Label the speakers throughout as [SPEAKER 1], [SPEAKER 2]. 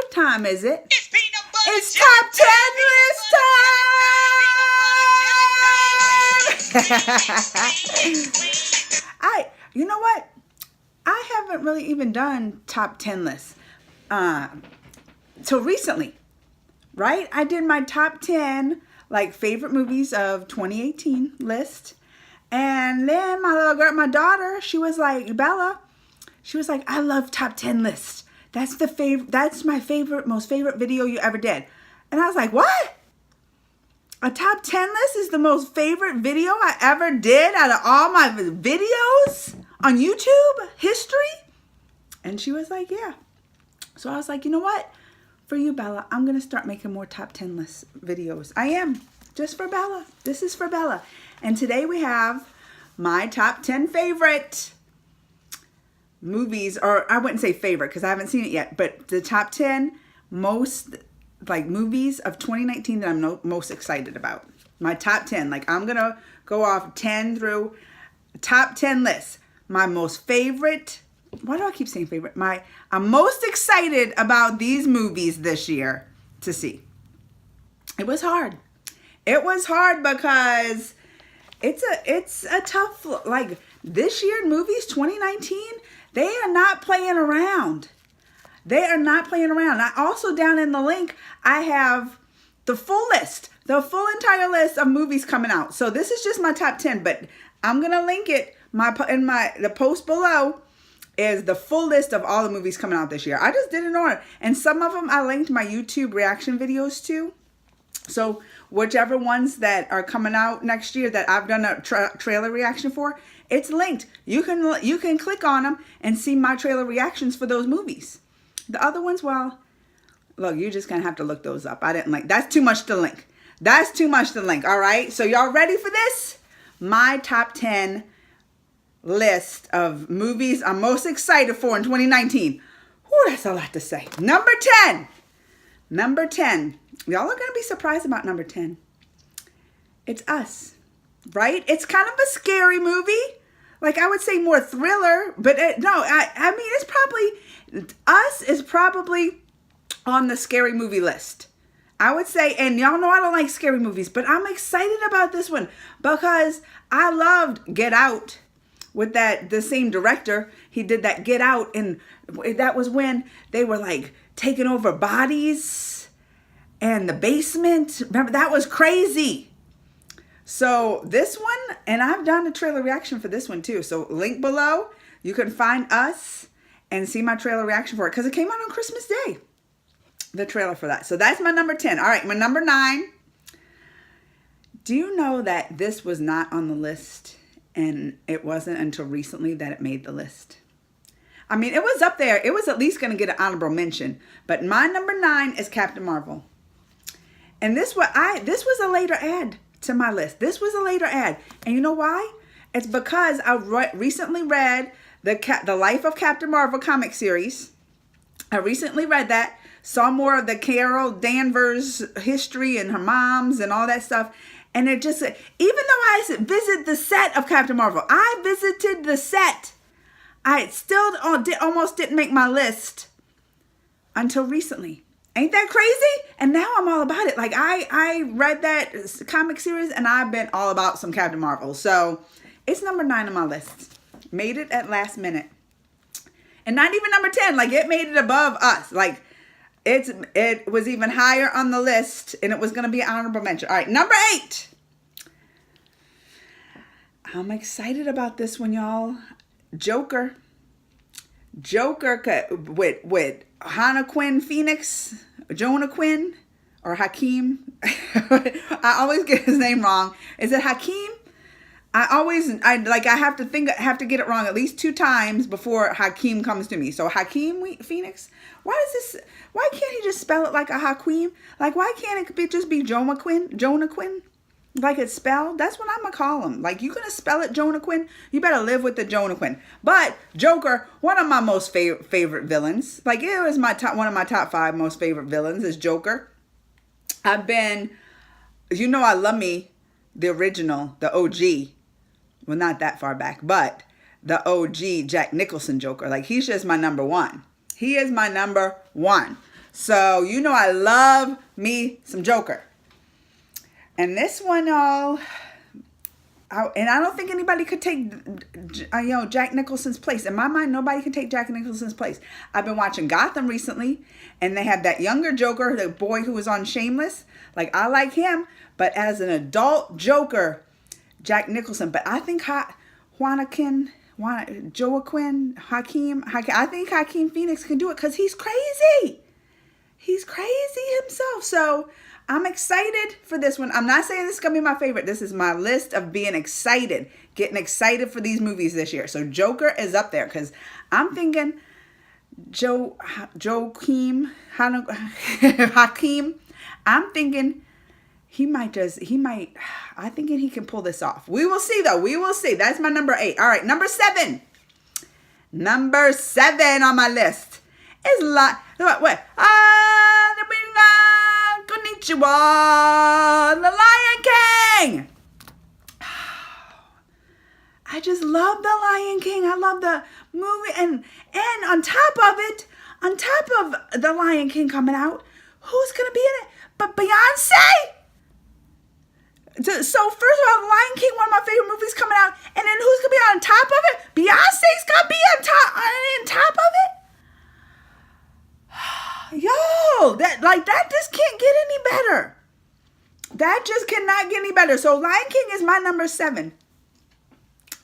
[SPEAKER 1] What time is it?
[SPEAKER 2] It's peanut butter
[SPEAKER 1] It's
[SPEAKER 2] jelly
[SPEAKER 1] top 10 list time! You know what? I haven't really even done top 10 lists till recently, right? I did my top 10 like favorite movies of 2018 list. And then my little girl, my daughter, she was like, Bella, she was like, I love top 10 lists. That's my favorite, most favorite video you ever did. And I was like, what? A top 10 list is the most favorite video I ever did out of all my videos on YouTube history? And she was like, yeah. So I was like, you know what? For you, Bella, I'm going to start making more top 10 list videos. I am. Just for Bella. This is for Bella. And today we have my top 10 favorite movies, or I wouldn't say favorite because I haven't seen it yet, but the top 10 most like movies of 2019 that I'm most excited about. My top 10. Like I'm going to go off 10 through top 10 lists. My most favorite. Why do I keep saying favorite? I'm most excited about these movies this year to see. It was hard. It was hard because it's a tough, like this year movies 2019, they are not playing around. They are not playing around. I also down in the link, I have the full list, the full entire list of movies coming out. So this is just my top 10, but I'm going to link it the post below is the full list of all the movies coming out this year. I just did it in order. And some of them I linked my YouTube reaction videos to. So whichever ones that are coming out next year that I've done a trailer reaction for, it's linked. You can click on them and see my trailer reactions for those movies. The other ones, well, look, you're just going to have to look those up. That's too much to link. That's too much to link, all right? So y'all ready for this? My top 10 list of movies I'm most excited for in 2019. Whew, that's a lot to say. Number 10. Y'all are going to be surprised about number 10. It's Us, right? It's kind of a scary movie. Like I would say more thriller, but I mean, Us is probably on the scary movie list. I would say, and y'all know I don't like scary movies, but I'm excited about this one because I loved Get Out with the same director. He did that Get Out, and that was when they were like taking over bodies and the basement. Remember, that was crazy. So this one, and I've done a trailer reaction for this one too. So link below, you can find Us and see my trailer reaction for it because it came out on Christmas Day. The trailer for that. So that's my number 10. All right, my number 9. Do you know that this was not on the list? And it wasn't until recently that it made the list. I mean, it was up there. It was at least going to get an honorable mention. But my number 9 is Captain Marvel. And this was a later add to my list. This was a later add. And you know why? It's because I recently read the Life of Captain Marvel comic series. I recently read that. Saw more of the Carol Danvers history and her moms and all that stuff. And it just, even though I visited the set of Captain Marvel, I visited the set. I still almost didn't make my list until recently. Ain't that crazy? And now I'm all about it. Like I read that comic series and I've been all about some Captain Marvel. So it's number 9 on my list. Made it at last minute. And not even number 10. Like it made it above Us. Like it was even higher on the list, and it was going to be an honorable mention. All right, number 8. I'm excited about this one, y'all. Joker with Hannah Quinn Phoenix, Jonah Quinn, or Hakeem. I always get his name wrong. Is it Hakeem? I have to get it wrong at least 2 times before Hakeem comes to me. So Hakeem Phoenix. Why can't he just spell it like a Hakeem? Like why can't it just be Jonah Quinn? Like it's spelled? That's what I'm gonna call him. Like you gonna spell it Jonah Quinn? You better live with the Jonah Quinn. But Joker, one of my most favorite villains. Like it was one of my top 5 most favorite villains is Joker. I love me, the original, the OG. Well, not that far back, but the OG Jack Nicholson Joker. Like he's just my number 1. He is my number 1. So, you know I love me some Joker. And this one, y'all, and I don't think anybody could take, Jack Nicholson's place. In my mind, nobody can take Jack Nicholson's place. I've been watching Gotham recently, and they have that younger Joker, the boy who was on Shameless. Like, I like him, but as an adult Joker, Jack Nicholson. But I think Hakeem, I think Joaquin Phoenix can do it because he's crazy. He's crazy himself. So I'm excited for this one. I'm not saying this is going to be my favorite. This is my list of being excited, getting excited for these movies this year. So Joker is up there because I'm thinking Hakeem, I'm thinking I'm thinking he can pull this off. We will see though. We will see. That's my number 8. All right, number 7. Number 7 on my list is Konnichiwa, The Lion King. I just love The Lion King. I love the movie. And on top of The Lion King coming out, who's going to be in it but Beyonce? So first of all, The Lion King, one of my favorite movies coming out. And then who's going to be on top of it? Beyonce's going to be on top of it? Yo, that just can't get any better. That just cannot get any better. So Lion King is my number 7.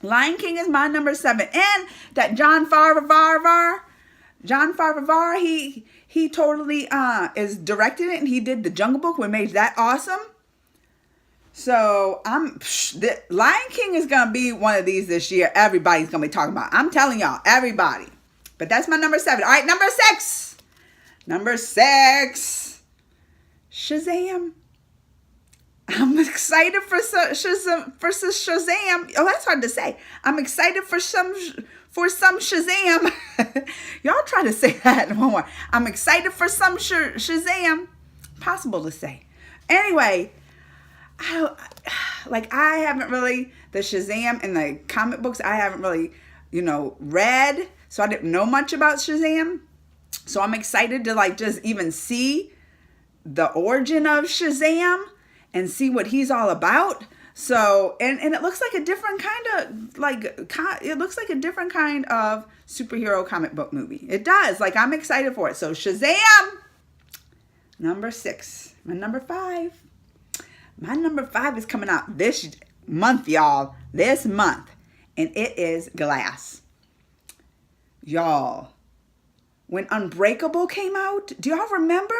[SPEAKER 1] Lion King is my number 7. And that Jon Favreau, he totally is directing it, and he did the Jungle Book, which made that awesome. So the Lion King is gonna be one of these this year. Everybody's gonna be talking about. I'm telling y'all, everybody. But that's my number 7. All right, number 6. Number 6, Shazam. I'm excited for Shazam versus Shazam. Oh, that's hard to say. I'm excited for some Shazam. Y'all try to say that one more. I'm excited for some Shazam. Possible to say. Anyway, I haven't really, the Shazam and the comic books, I haven't really, read. So I didn't know much about Shazam. So I'm excited to just even see the origin of Shazam and see what he's all about. So, and it looks like a different kind of superhero comic book movie. It does. I'm excited for it. So Shazam, number 6. My number 5. My number 5 is coming out this month, y'all. This month. And it is Glass. Y'all. When Unbreakable came out, do y'all remember?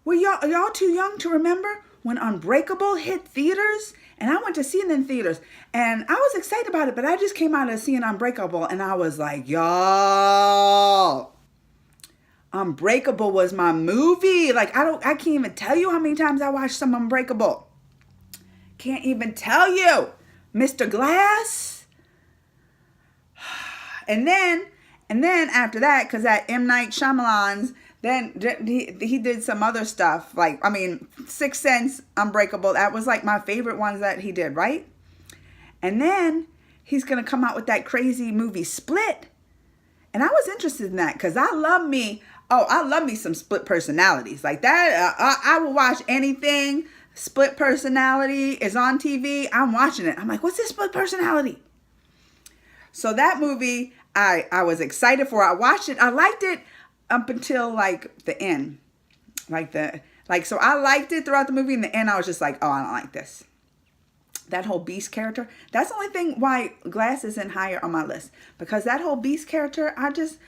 [SPEAKER 1] Are y'all too young to remember when Unbreakable hit theaters? And I went to see it in theaters. And I was excited about it, but I just came out of seeing Unbreakable and I was like, y'all, Unbreakable was my movie. I can't even tell you how many times I watched some Unbreakable. Can't even tell you. Mr. Glass. And then after that, because at M. Night Shyamalan's, then he did some other stuff. Sixth Sense, Unbreakable. That was my favorite ones that he did, right? And then he's going to come out with that crazy movie Split. And I was interested in that because I love me some split personalities. Like that, I will watch anything. Split personality is on TV. I'm watching it. I'm like, what's this split personality? So that movie, I was excited for. I watched it. I liked it up until the end. So I liked it throughout the movie. In the end, I was just like, oh, I don't like this. That whole Beast character. That's the only thing why Glass isn't higher on my list. Because that whole Beast character, I'm just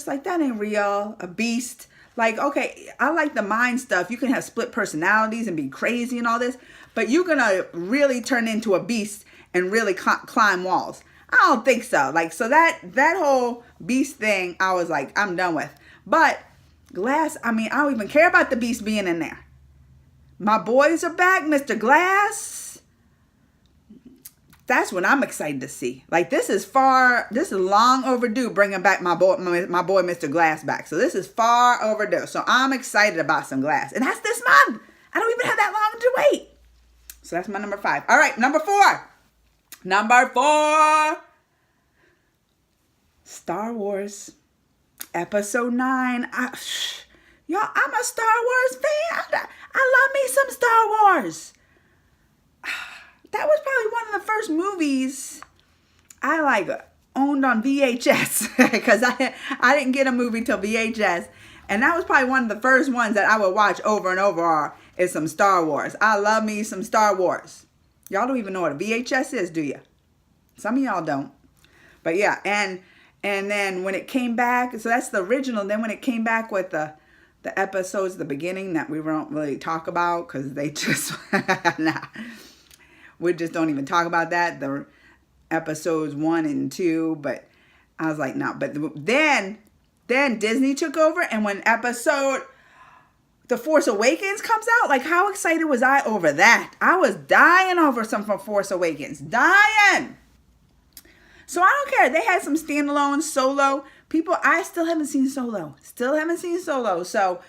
[SPEAKER 1] like, that ain't real. A beast. Okay, I like the mind stuff. You can have split personalities and be crazy and all this. But you're going to really turn into a beast and really climb walls. I don't think so. So that whole beast thing, I was like, I'm done with. But Glass, I don't even care about the beast being in there. My boys are back, Mr. Glass. That's what I'm excited to see. This is long overdue bringing back my boy Mr. Glass back. So this is far overdue. So I'm excited about some Glass. And that's this month. I don't even have that long to wait. So that's my number 5. All right, number 4. Star Wars Episode 9. Y'all, I'm a Star Wars fan. I love me some Star Wars. That was probably one of the first movies I like owned on VHS because I didn't get a movie till VHS. And that was probably one of the first ones that I would watch over and over is some Star Wars. I love me some Star Wars. Y'all don't even know what a VHS is, do you? Some of y'all don't. But yeah, and then when it came back, so that's the original. Then when it came back with the episodes, the beginning that we won't really talk about because they just, nah. We just don't even talk about that. The episodes 1 and 2, but I was like, no. But then Disney took over, and when The Force Awakens comes out, like how excited was I over that? I was dying over some from Force Awakens. Dying! So I don't care. They had some standalone Solo. People, I still haven't seen Solo. So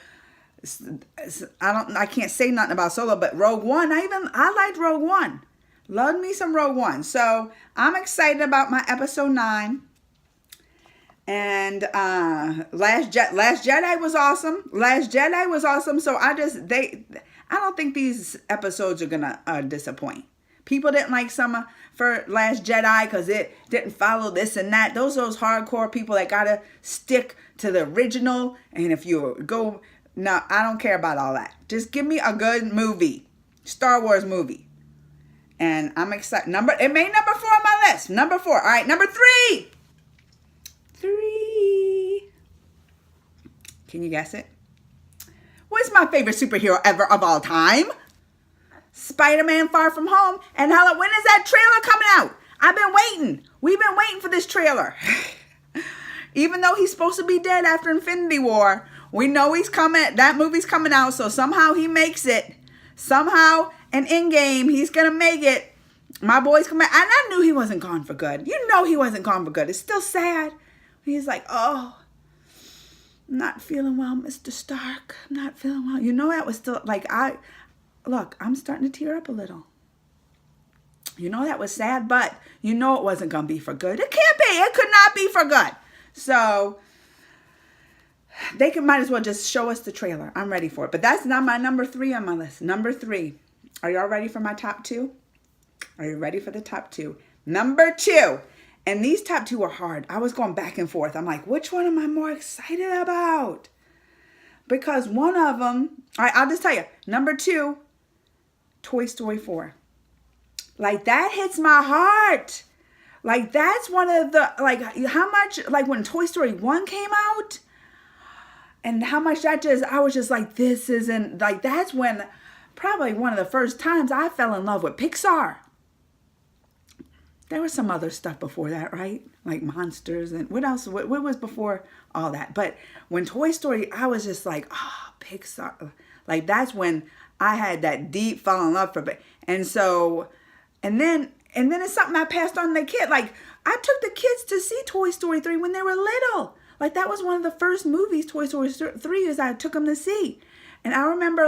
[SPEAKER 1] I can't say nothing about Solo, but Rogue One, I liked Rogue One. Loved me some Rogue One. So I'm excited about my episode 9. And Last Jedi was awesome. So I don't think these episodes are gonna disappoint. People didn't like some for Last Jedi because it didn't follow this and that. Those hardcore people that gotta stick to the original. And if you go, no, I don't care about all that. Just give me a good movie, Star Wars movie. And I'm excited. It made number 4 on my list. Number 4. All right, number 3. 3. Can you guess it? What's my favorite superhero ever of all time? Spider-Man Far From Home. And when is that trailer coming out? I've been waiting. We've been waiting for this trailer. Even though he's supposed to be dead after Infinity War, we know he's coming. That movie's coming out, so somehow he makes it. Somehow, in Endgame, he's going to make it. My boy's coming. And I knew he wasn't gone for good. You know he wasn't gone for good. It's still sad. He's like, oh, I'm not feeling well, Mr. Stark. I'm not feeling well. You know that was still, look, I'm starting to tear up a little. You know that was sad, but you know it wasn't going to be for good. It can't be. It could not be for good. So they might as well just show us the trailer. I'm ready for it. But that's not my number 3 on my list. Number 3. Are y'all ready for my top 2? Are you ready for the top 2? Number 2. And these top 2 are hard. I was going back and forth. I'm like, which one am I more excited about? Because one of them, all right, I'll just tell you. Number 2, Toy Story 4. Like, that hits my heart. Like, that's one of the, how much, when Toy Story 1 came out, and how much I was just like, this isn't, that's when, probably one of the first times I fell in love with Pixar. There was some other stuff before that, right? Like Monsters and what else? What was before all that? But when Toy Story, I was just like, Pixar. Like, that's when I had that deep fall in love for it. And so, and then it's something I passed on to the kid. Like, I took the kids to see Toy Story 3 when they were little. Like, that was one of the first movies, Toy Story 3, is I took them to see. And I remember,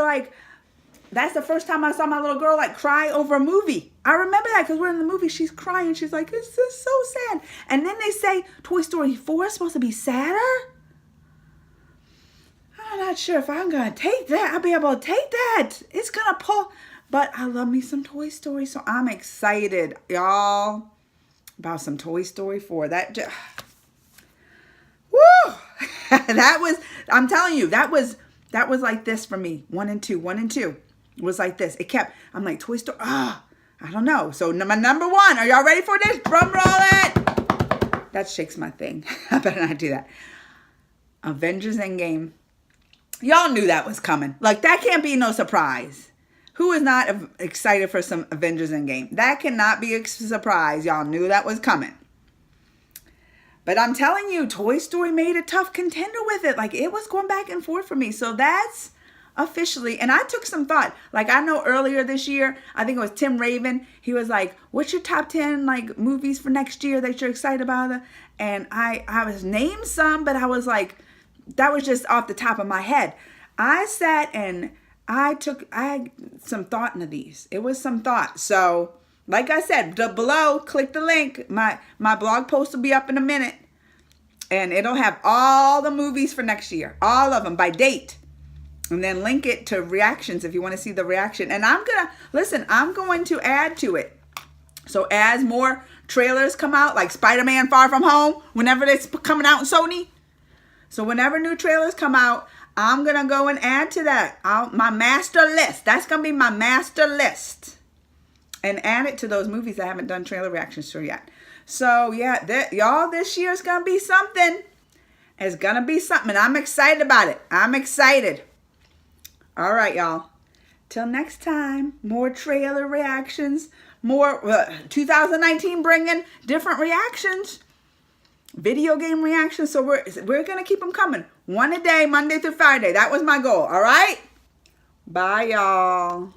[SPEAKER 1] that's the first time I saw my little girl, cry over a movie. I remember that because we're in the movie. She's crying. She's like, this is so sad. And then they say Toy Story 4 is supposed to be sadder. I'm not sure if I'm going to take that. I'll be able to take that. It's going to pull. But I love me some Toy Story. So I'm excited, y'all, about some Toy Story 4. Woo! I'm telling you, that was like this for me. 1 and 2. 1 and 2 was like this. I'm like, Toy Story, I don't know. So my number 1, are y'all ready for this? Drum roll it. That shakes my thing. I better not do that. Avengers Endgame. Y'all knew that was coming. That can't be no surprise. Who is not excited for some Avengers Endgame? That cannot be a surprise. Y'all knew that was coming. But I'm telling you, Toy Story made a tough contender with it. It was going back and forth for me. So that's officially, and I took some thought. I know earlier this year, I think it was Tim Raven. He was like, what's your top 10 movies for next year that you're excited about? And I was named some, but I was like, that was just off the top of my head. I sat and I had some thought into these. It was some thought. So, like I said, below, click the link. My blog post will be up in a minute. And it'll have all the movies for next year. All of them by date. And then link it to reactions if you want to see the reaction. And I'm going to add to it. So as more trailers come out, like Spider-Man Far From Home, whenever it's coming out in Sony. So whenever new trailers come out, I'm going to go and add to that. My master list. That's going to be my master list. And add it to those movies I haven't done trailer reactions to yet. So yeah, y'all, this year's going to be something. It's going to be something. I'm excited about it. I'm excited. All right, y'all. Till next time, more trailer reactions, more 2019 bringing different reactions, video game reactions. So we're going to keep them coming. One a day, Monday through Friday. That was my goal. All right? Bye, y'all.